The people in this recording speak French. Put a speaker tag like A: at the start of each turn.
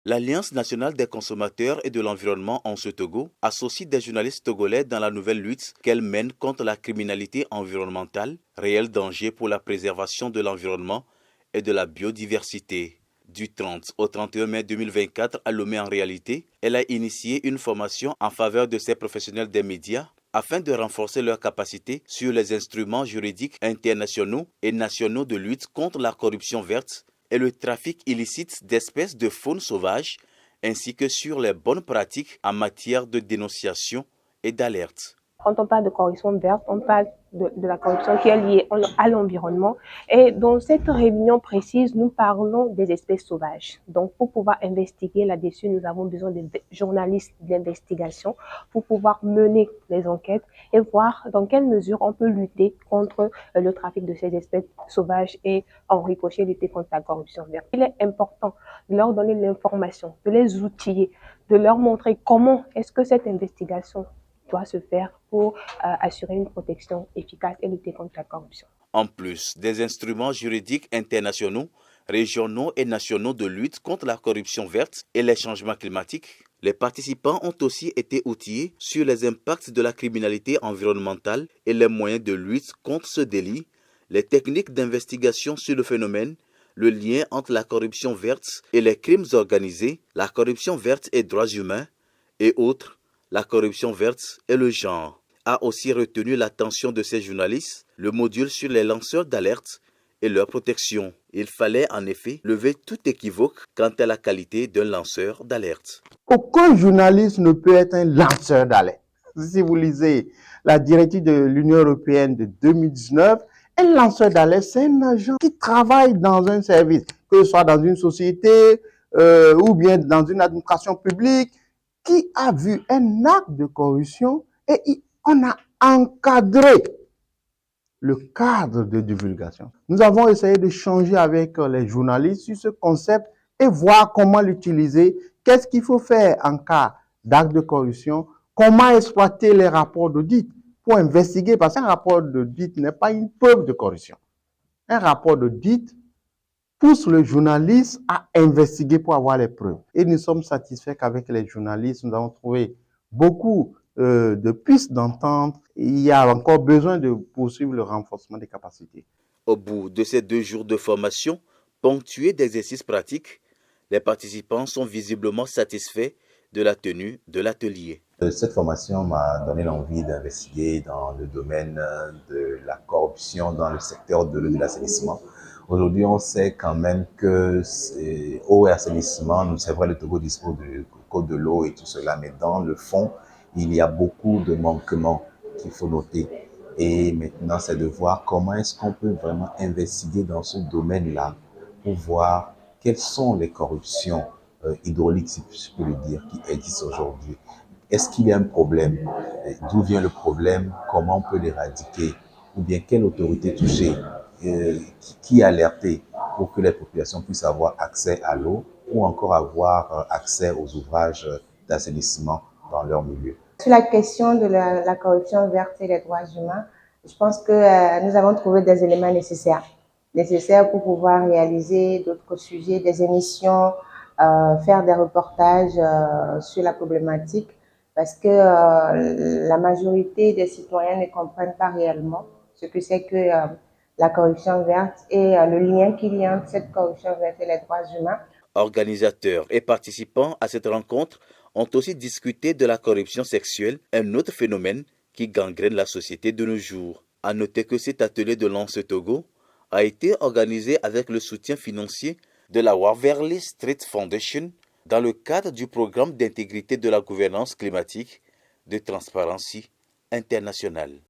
A: L'Alliance nationale des consommateurs et de l'environnement en Togo associe des journalistes togolais dans la nouvelle lutte qu'elle mène contre la criminalité environnementale, réel danger pour la préservation de l'environnement et de la biodiversité. Du 30 au 31 mai 2024 à Lomé en réalité, elle a initié une formation en faveur de ces professionnels des médias afin de renforcer leurs capacités sur les instruments juridiques internationaux et nationaux de lutte contre la corruption verte et le trafic illicite d'espèces de faune sauvage, ainsi que sur les bonnes pratiques en matière de dénonciation et d'alerte.
B: Quand on parle de corruption verte, on parle de la corruption qui est liée à l'environnement. Et dans cette réunion précise, nous parlons des espèces sauvages. Donc, pour pouvoir investiguer là-dessus, nous avons besoin de journalistes d'investigation pour pouvoir mener les enquêtes et voir dans quelle mesure on peut lutter contre le trafic de ces espèces sauvages et en ricochet lutter contre la corruption verte. Il est important de leur donner l'information, de les outiller, de leur montrer comment est-ce que cette investigation doit se faire pour assurer une protection efficace et lutter contre la corruption.
A: En plus des instruments juridiques internationaux, régionaux et nationaux de lutte contre la corruption verte et les changements climatiques, les participants ont aussi été outillés sur les impacts de la criminalité environnementale et les moyens de lutte contre ce délit, les techniques d'investigation sur le phénomène, le lien entre la corruption verte et les crimes organisés, la corruption verte et droits humains, et autres. La corruption verte et le genre a aussi retenu l'attention de ces journalistes, le module sur les lanceurs d'alerte et leur protection. Il fallait en effet lever tout équivoque quant à la qualité d'un lanceur d'alerte.
C: Aucun journaliste ne peut être un lanceur d'alerte. Si vous lisez la directive de l'Union européenne de 2019, un lanceur d'alerte, c'est un agent qui travaille dans un service, que ce soit dans une société ou bien dans une administration publique, qui a vu un acte de corruption et on a encadré le cadre de divulgation. Nous avons essayé de changer avec les journalistes sur ce concept et voir comment l'utiliser, qu'est-ce qu'il faut faire en cas d'acte de corruption, comment exploiter les rapports d'audit pour investiguer, parce qu'un rapport d'audit n'est pas une preuve de corruption. Un rapport d'audit pousse le journaliste à investiguer pour avoir les preuves. Et nous sommes satisfaits qu'avec les journalistes, nous avons trouvé beaucoup de pistes d'entente. Il y a encore besoin de poursuivre le renforcement des capacités.
A: Au bout de ces 2 jours de formation, ponctués d'exercices pratiques, les participants sont visiblement satisfaits de la tenue de l'atelier.
D: Cette formation m'a donné l'envie d'investiguer dans le domaine de la corruption dans le secteur de l'eau et de l'assainissement. Aujourd'hui, on sait quand même que eau et assainissement, c'est vrai, le Togo dispose du code de l'eau et tout cela, mais dans le fond, il y a beaucoup de manquements qu'il faut noter. Et maintenant, c'est de voir comment est-ce qu'on peut vraiment investiguer dans ce domaine-là pour voir quelles sont les corruptions hydrauliques, si je peux le dire, qui existent aujourd'hui. Est-ce qu'il y a un problème? D'où vient le problème? Comment on peut l'éradiquer? Ou bien quelle autorité touchée? Qui est alerté pour que les populations puissent avoir accès à l'eau ou encore avoir accès aux ouvrages d'assainissement dans leur milieu?
E: Sur la question de la corruption verte et les droits humains, je pense que nous avons trouvé des éléments nécessaires pour pouvoir réaliser d'autres sujets, des émissions, faire des reportages sur la problématique, parce que la majorité des citoyens ne comprennent pas réellement ce que c'est que la corruption verte et le lien qu'il y a entre cette corruption verte et les droits humains.
A: Organisateurs et participants à cette rencontre ont aussi discuté de la corruption sexuelle, un autre phénomène qui gangrène la société de nos jours. À noter que cet atelier de Lance Togo a été organisé avec le soutien financier de la Waverly Street Foundation dans le cadre du programme d'intégrité de la gouvernance climatique de Transparency International.